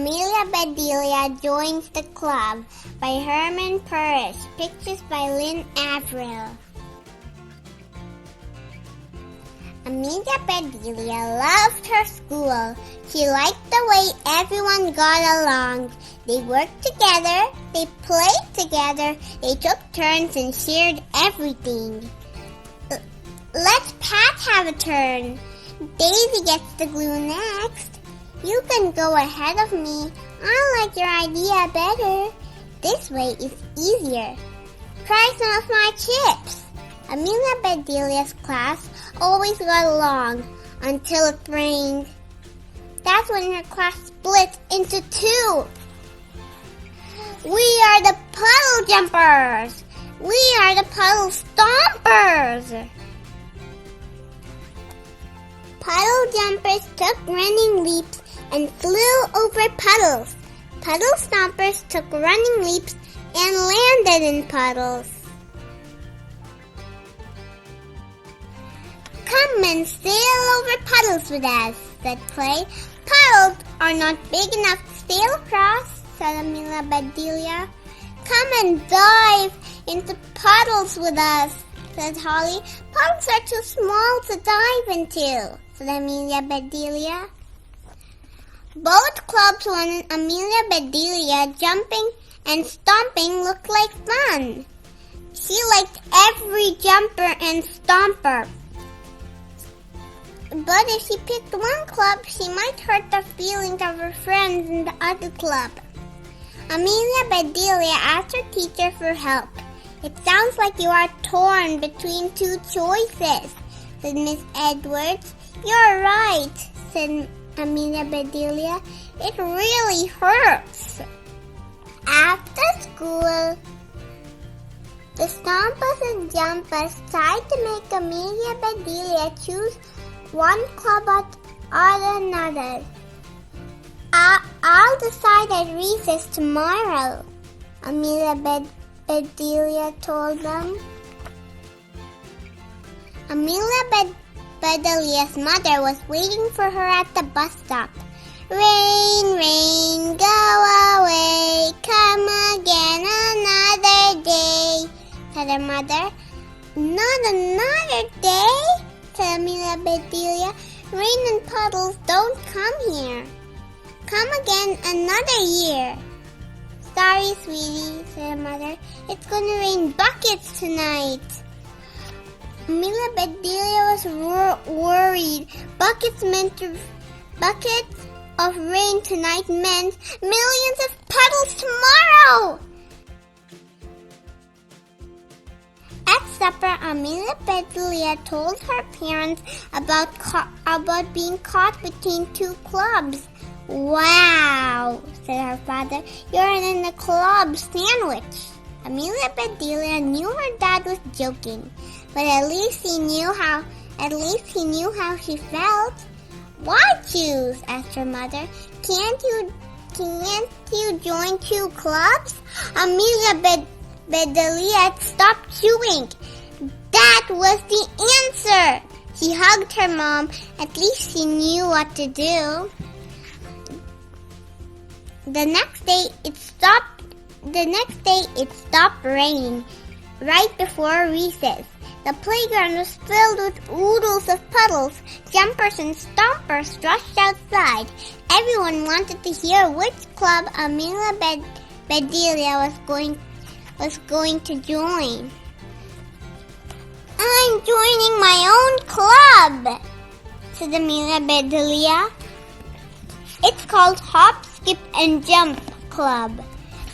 Amelia Bedelia Joins the Club by Herman, Parish. Pictures by Lynne, Avril. Amelia Bedelia loved her school. She liked the way everyone got along. They worked together, they played together, they took turns and shared everything. Let's Pat have a turn. Daisy gets the glue next. You can go ahead of me. I like your idea better. This way is easier. Try some of my chips. Amelia Bedelia's class always got along until it rained. That's when her class split into two. We are the puddle jumpers. We are the puddle stompers. Puddle jumpers took running leaps and flew over puddles. Puddle stompers took running leaps and landed in puddles. Come and sail over puddles with us, said Clay. Puddles are not big enough to sail across, said Amelia Bedelia. Come and dive into puddles with us, said Holly. Puddles are too small to dive into, said Amelia Bedelia. Both clubs wanted Amelia Bedelia jumping and stomping looked like fun. She liked every jumper and stomper. But if she picked one club, she might hurt the feelings of her friends in the other club. Amelia Bedelia asked her teacher for help. It sounds like you are torn between two choices, said Miss Edwards. You're right, said Amelia Bedelia. It really hurts. After school, the stompers and jumpers tried to make Amelia Bedelia choose one club or another. I'll decide at recess tomorrow, Amelia Bedelia told them. Amelia Bedelia's mother was waiting for her at the bus stop. Rain, rain, go away, come again another day, said her mother. Not another day, said Amelia Bedelia. Rain and puddles don't come here. Come again another year. Sorry, sweetie, said her mother. It's going to rain buckets tonight. Amelia Bedelia was worried. Buckets of rain tonight meant millions of puddles tomorrow. At supper, Amelia Bedelia told her parents about being caught between two clubs. Wow, said her father. You're in a club sandwich. Amelia Bedelia knew her dad was joking, but at least he knew how she felt. Why choose? Asked her mother. Can't you join two clubs? Amelia Bedelia stopped chewing. That was the answer. She hugged her mom. At least she knew what to do. The next day it stopped raining right before recess. The playground was filled with oodles of puddles. Jumpers and stompers rushed outside. Everyone wanted to hear which club Amelia Bedelia was going to join. I'm joining my own club, said Amelia Bedelia. It's called Hop, Skip, and Jump Club.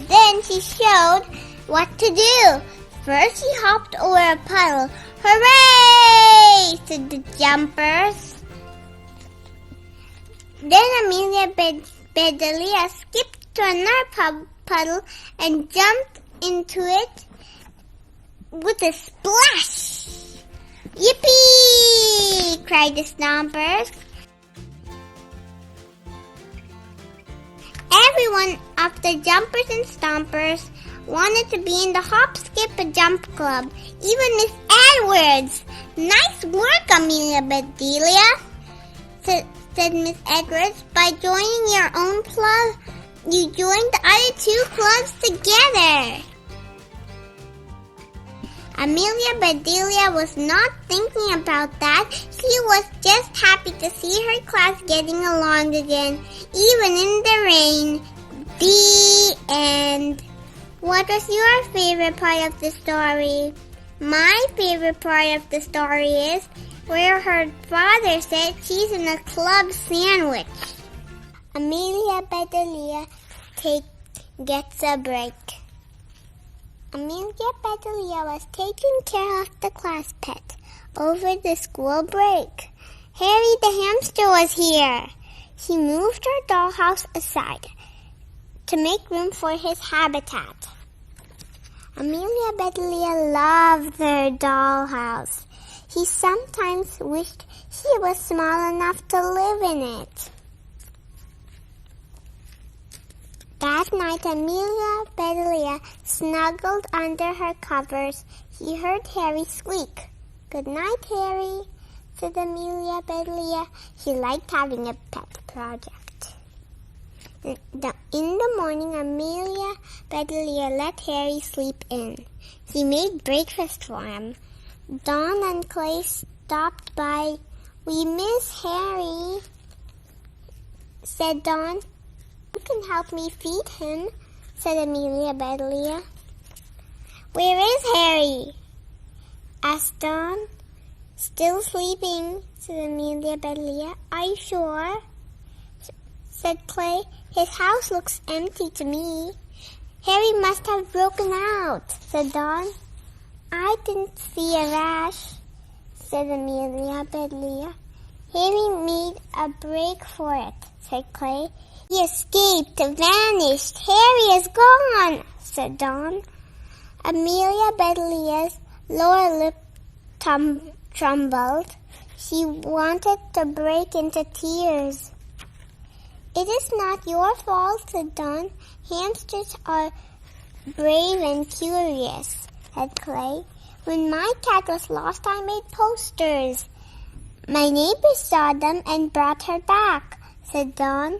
Then she showed what to do. First she hopped over a puddle. Hooray! Said the jumpers. Then Amelia Bedelia skipped to another puddle and jumped into it with a splash. Yippee! Cried the stompers. Everyone of the jumpers and stompers wanted to be in the Hop, Skip, and Jump Club. Even Miss Edwards. Nice work, Amelia Bedelia, said Miss Edwards. By joining your own club, you joined the other two clubs together. Amelia Bedelia was not thinking about that. She was just happy to see her class getting along again, even in the rain. The end. What was your favorite part of the story? My favorite part of the story is where her father said she's in a club sandwich. Amelia Bedelia gets a break. Amelia Bedelia was taking care of the class pet over the school break. Harry the hamster was here. She moved her dollhouse aside to make room for his habitat. Amelia Bedelia loved her dollhouse. She sometimes wished she was small enough to live in it. That night, Amelia Bedelia snuggled under her covers. She heard Harry squeak. "Good night, Harry," said Amelia Bedelia. She liked having a pet project. In the morning, Amelia Bedelia let Harry sleep in. She made breakfast for him. Dawn and Clay stopped by. "We miss Harry," said Dawn. "You can help me feed him," said Amelia Bedelia. "Where is Harry?" asked Dawn. "Still sleeping," said Amelia Bedelia. "Are you sure?" said Clay. "His house looks empty to me." "Harry must have broken out," said Dawn. "I didn't see a rash," said Amelia Bedelia. "Harry made a break for it," said Clay. "He escaped, vanished. Harry is gone," said Dawn. Amelia Bedelia's lower lip trembled. She wanted to break into tears. "It is not your fault," said Dawn. "Hamsters are brave and curious," said Clay. "When my cat was lost, I made posters. My neighbors saw them and brought her back," said Dawn.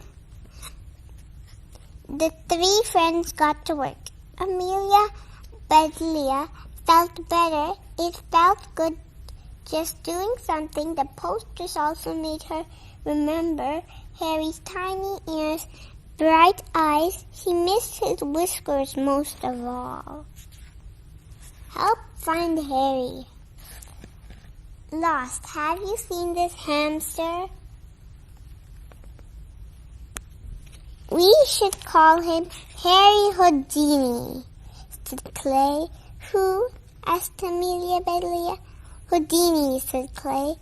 The three friends got to work. Amelia Bedelia felt better. It felt good just doing something. The posters also made her remember Harry's tiny ears, bright eyes. She missed his whiskers most of all. Help find Harry. Lost. Have you seen this hamster? We should call him Harry Houdini, said Clay. Who? asked Amelia Bedelia. Houdini, said Clay.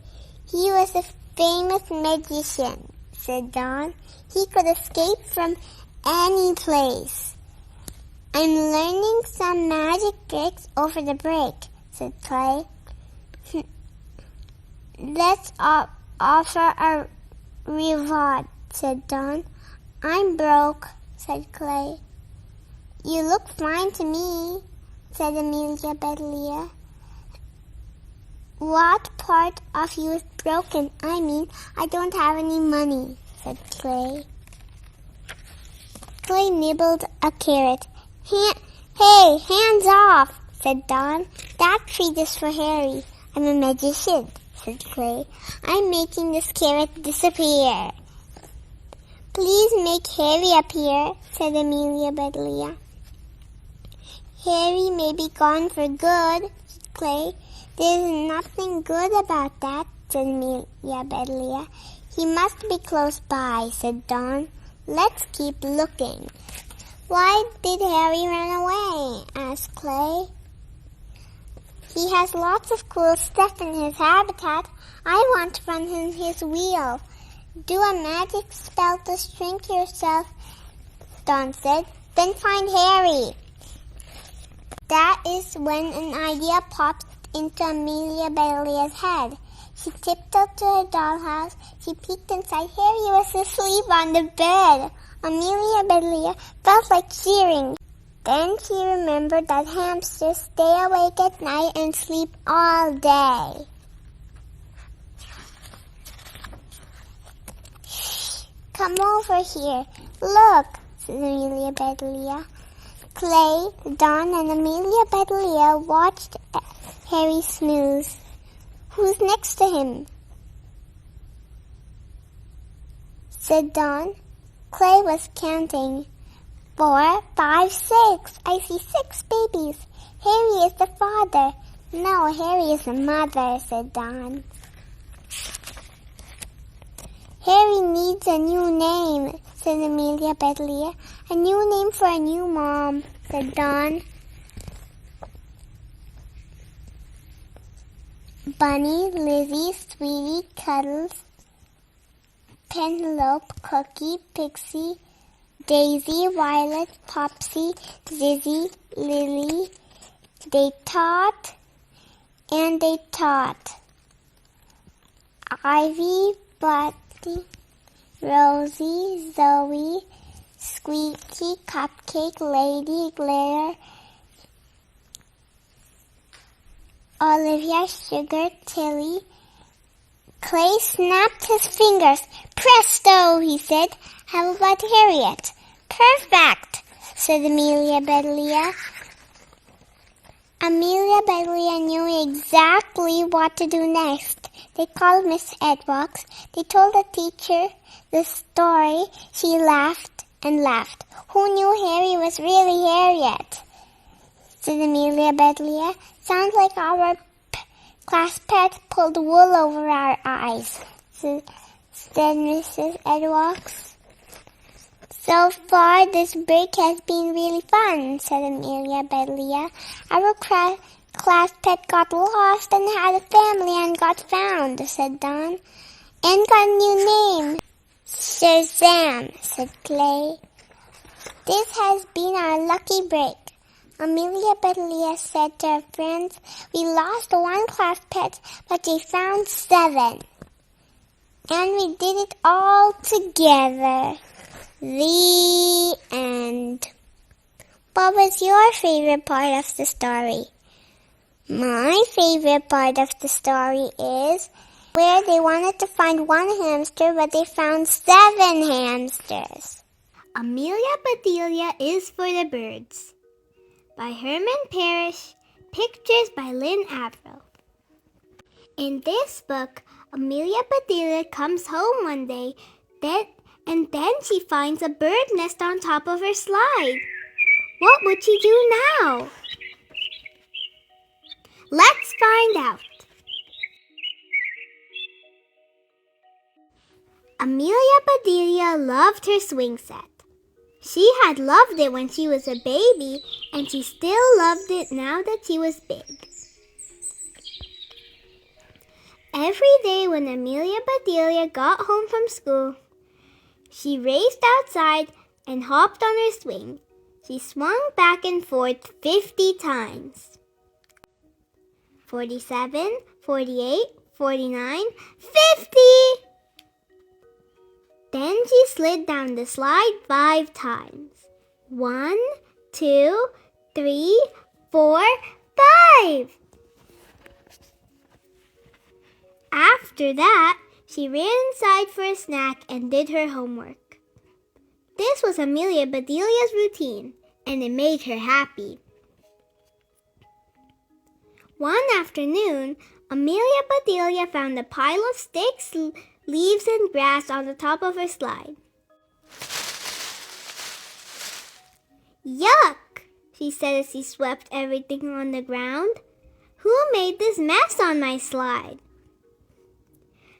He was a famous magician, said Dawn. He could escape from any place. I'm learning some magic tricks over the break, said Clay. Let's offer a reward, said Dawn. I'm broke, said Clay. You look fine to me, said Amelia Bedelia. What part of you is broken? I mean, I don't have any money, said Clay. Clay nibbled a carrot. Hey, hands off, said Dawn. That treat is for Harry. I'm a magician, said Clay. I'm making this carrot disappear. Please make Harry appear, said Amelia Bedelia. Harry may be gone for good, said Clay. There's nothing good about that, said Amelia Bedelia. He must be close by, said Dawn. Let's keep looking. Why did Harry run away? Asked Clay. He has lots of cool stuff in his habitat. I want to run in his wheel. Do a magic spell to shrink yourself, Dawn said. Then find Harry. That is when an idea popped into Amelia Bedelia's head. She tiptoed to her dollhouse. She peeked inside. Harry was asleep on the bed. Amelia Bedelia felt like cheering. Then she remembered that hamsters stay awake at night and sleep all day. Shh, come over here. Look, said Amelia Bedelia. Clay, Don, and Amelia Bedelia watched Harry snooze. Who's next to him? Said Don. Clay was counting. 4, 5, 6. I see 6 babies. Harry is the father. No, Harry is the mother, said Don. Harry needs a new name, said Amelia Bedelia. A new name for a new mom, said Don. Bunny, Lizzie, Sweetie, Cuddles, Penelope, Cookie, Pixie, Daisy, Violet, Popsy, Zizzy, Lily. They taught and they taught. Ivy, Buddy, Rosie, Zoe, Squeaky, Cupcake, Lady, Glare, Olivia, Sugar, Tilly. Clay snapped his fingers. Presto, he said. How about Harriet? Perfect, said Amelia Bedelia. Amelia Bedelia knew exactly what to do next. They called Miss Edwards. They told the teacher the story. She laughed and laughed. Who knew Harry was really Harriet? Said Amelia Bedelia. Sounds like our class pet pulled wool over our eyes, said Mrs. Edwards. So far, this break has been really fun, said Amelia Bedelia. Our class pet got lost and had a family and got found, said Don. And got a new name. Shazam, said Clay. This has been our lucky break. Amelia Bedelia said to her friends, we lost 1 class pet, but they found 7. And we did it all together. The end. What was your favorite part of the story? My favorite part of the story is where they wanted to find 1 hamster, but they found 7 hamsters. Amelia Bedelia is for the Birds by Herman, Parish, pictures by Lynne, Avril. In this book, Amelia Bedelia comes home one day, and then she finds a bird nest on top of her slide. What would she do now? Let's find out. Amelia Bedelia loved her swing set. She had loved it when she was a baby, and she still loved it now that she was big. Every day when Amelia Bedelia got home from school, she raced outside and hopped on her swing. She swung back and forth 50 times. 47, 48, 49, 50! Then she slid down the slide 5 times. 1, 2, 3, 4, 5! After that, she ran inside for a snack and did her homework. This was Amelia Bedelia's routine, and it made her happy. One afternoon, Amelia Bedelia found a pile of sticks, leaves, and grass on the top of her slide. Yuck, she said as she swept everything on the ground. Who made this mess on my slide?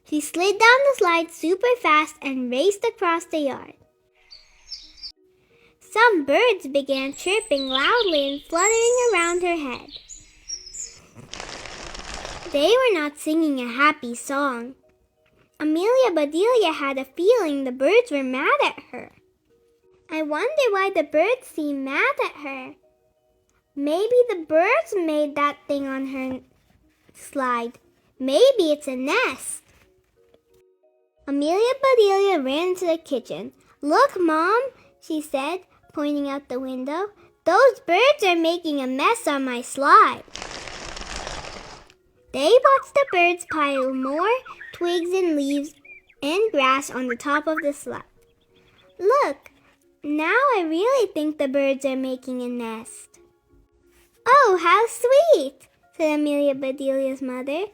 She slid down the slide super fast and raced across the yard. Some birds began chirping loudly and fluttering around her head. They were not singing a happy song. Amelia Bedelia had a feeling the birds were mad at her. I wonder why the birds seemed mad at her. Maybe the birds made that thing on her slide. Maybe it's a nest. Amelia Bedelia ran to the kitchen. Look, Mom, she said, pointing out the window. Those birds are making a mess on my slide. They watched the birds pile more twigs and leaves and grass on the top of the slide. Look, Now I really think the birds are making a nest. Oh, how sweet, said Amelia Bedelia's mother.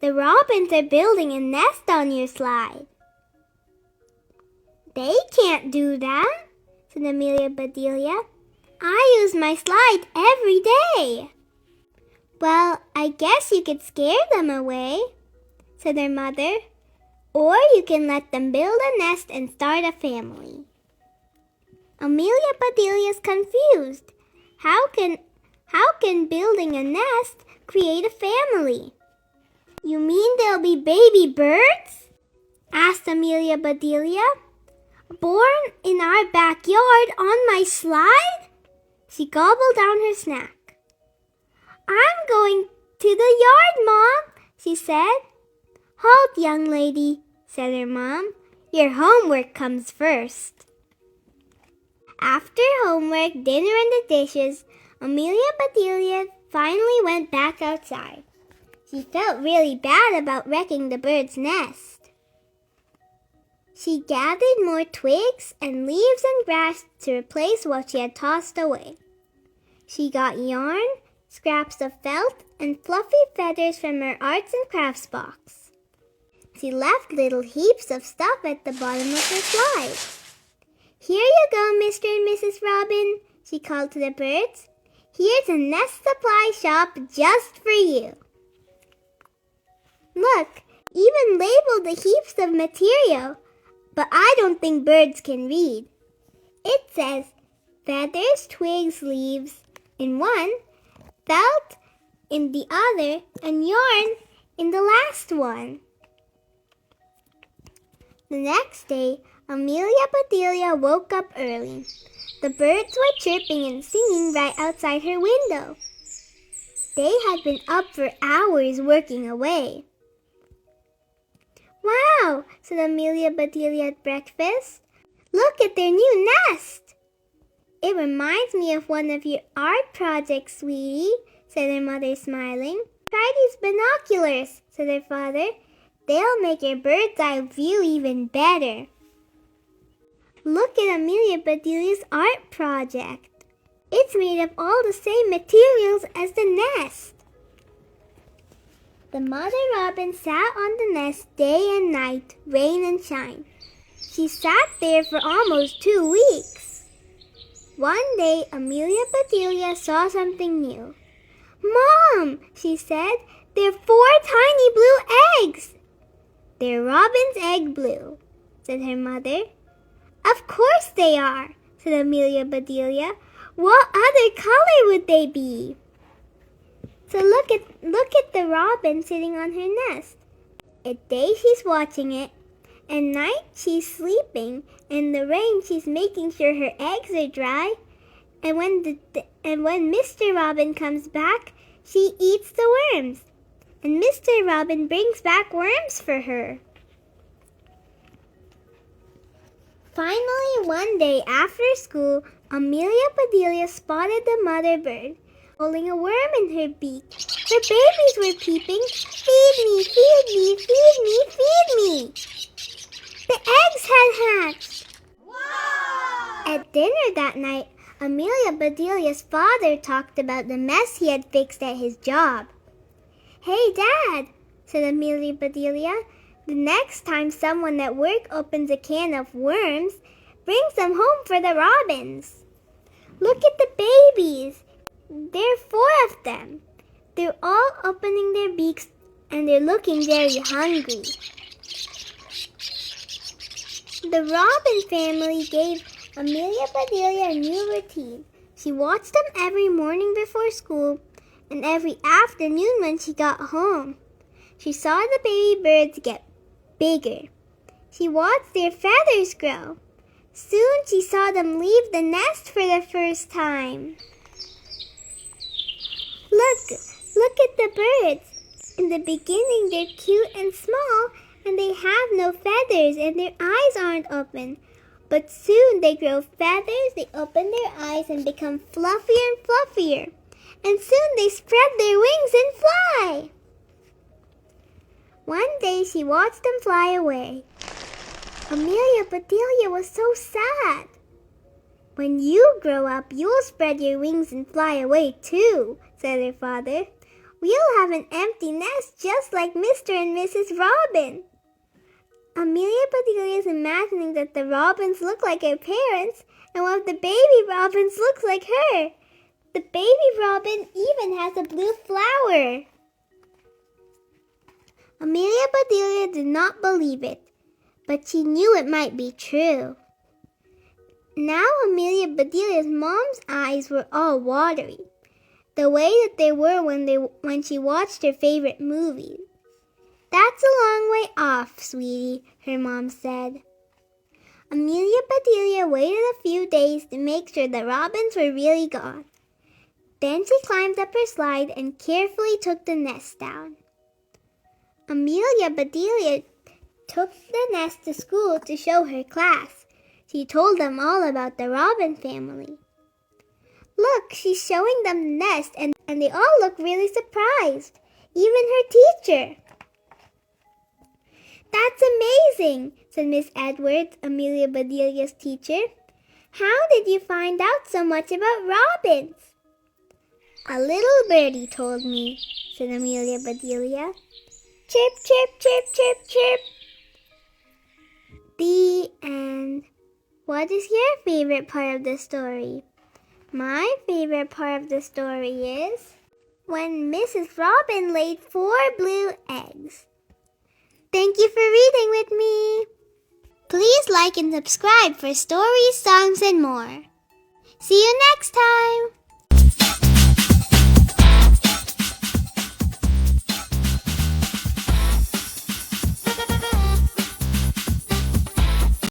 The robins are building a nest on your slide. They can't do that, said Amelia Bedelia. I use my slide every day. Well, I guess you could scare them away, said their mother. Or you can let them build a nest and start a family. Amelia Bedelia's confused. How can building a nest create a family? You mean there'll be baby birds? Asked Amelia Bedelia. Born in our backyard on my slide? She gobbled down her snack. I'm going to the yard, Mom, she said. Halt, young lady, said her mom. Your homework comes first. After homework, dinner, and the dishes, Amelia Bedelia finally went back outside. She felt really bad about wrecking the bird's nest. She gathered more twigs and leaves and grass to replace what she had tossed away. She got yarn, scraps of felt, and fluffy feathers from her arts and crafts box. She left little heaps of stuff at the bottom of her slide. Here you go, Mr. and Mrs. Robin, she called to the birds. Here's a nest supply shop just for you. Look, even labeled the heaps of material, but I don't think birds can read. It says feathers, twigs, leaves in one, felt in the other, and yarn in the last one. The next day, Amelia Bedelia woke up early. The birds were chirping and singing right outside her window. They had been up for hours working away. Wow, said Amelia Bedelia at breakfast. Look at their new nest. It reminds me of one of your art projects, sweetie, said her mother, smiling. Try these binoculars, said her father. They'll make your bird's eye view even better. Look at Amelia Bedelia's art project. It's made of all the same materials as the nest. The mother robin sat on the nest day and night, rain and shine. She sat there for almost 2 weeks. One day, Amelia Bedelia saw something new. Mom, she said, there are 4 tiny blue eggs. They're robin's egg blue, said her mother. Of course they are, said Amelia Bedelia. What other color would they be? So look at the robin sitting on her nest. At day she's watching it, at night she's sleeping, in the rain she's making sure her eggs are dry, and when Mr. Robin comes back, she eats the worms, and Mr. Robin brings back worms for her. Finally, one day after school, Amelia Bedelia spotted the mother bird holding a worm in her beak. Her babies were peeping, feed me, feed me, feed me, feed me. The eggs had hatched. Wow! At dinner that night, Amelia Bedelia's father talked about the mess he had fixed at his job. Hey, Dad, said Amelia Bedelia. The next time someone at work opens a can of worms, bring some home for the robins. Look at the babies. There are 4 of them. They're all opening their beaks and they're looking very hungry. The robin family gave Amelia Bedelia a new routine. She watched them every morning before school and every afternoon when she got home. She saw the baby birds get bigger. She watched their feathers grow. Soon she saw them leave the nest for the first time. Look at the birds. In the beginning they're cute and small and they have no feathers and their eyes aren't open. But soon they grow feathers, they open their eyes and become fluffier and fluffier. And soon they spread their wings and fly. One day she watched them fly away. Amelia Bedelia was so sad. "When you grow up, you'll spread your wings and fly away too," said her father. "We'll have an empty nest just like Mr. and Mrs. Robin." Amelia Bedelia is imagining that the robins look like her parents, and one of the baby robins looks like her. The baby robin even has a blue flower. Amelia Bedelia did not believe it, but she knew it might be true. Now Amelia Bedelia's mom's eyes were all watery, the way that they were when she watched her favorite movies. "That's a long way off, sweetie," her mom said. Amelia Bedelia waited a few days to make sure the robins were really gone. Then she climbed up her slide and carefully took the nest down. Amelia Bedelia took the nest to school to show her class. She told them all about the robin family. "Look, she's showing them the nest, and they all look really surprised, even her teacher." "That's amazing," said Miss Edwards, Amelia Bedelia's teacher. "How did you find out so much about robins?" "A little birdie told me," said Amelia Bedelia. "Chirp, chirp, chirp, chirp, chirp." The end. What is your favorite part of the story? My favorite part of the story is when Mrs. Robin laid 4 blue eggs. Thank you for reading with me. Please like and subscribe for stories, songs, and more. See you next time.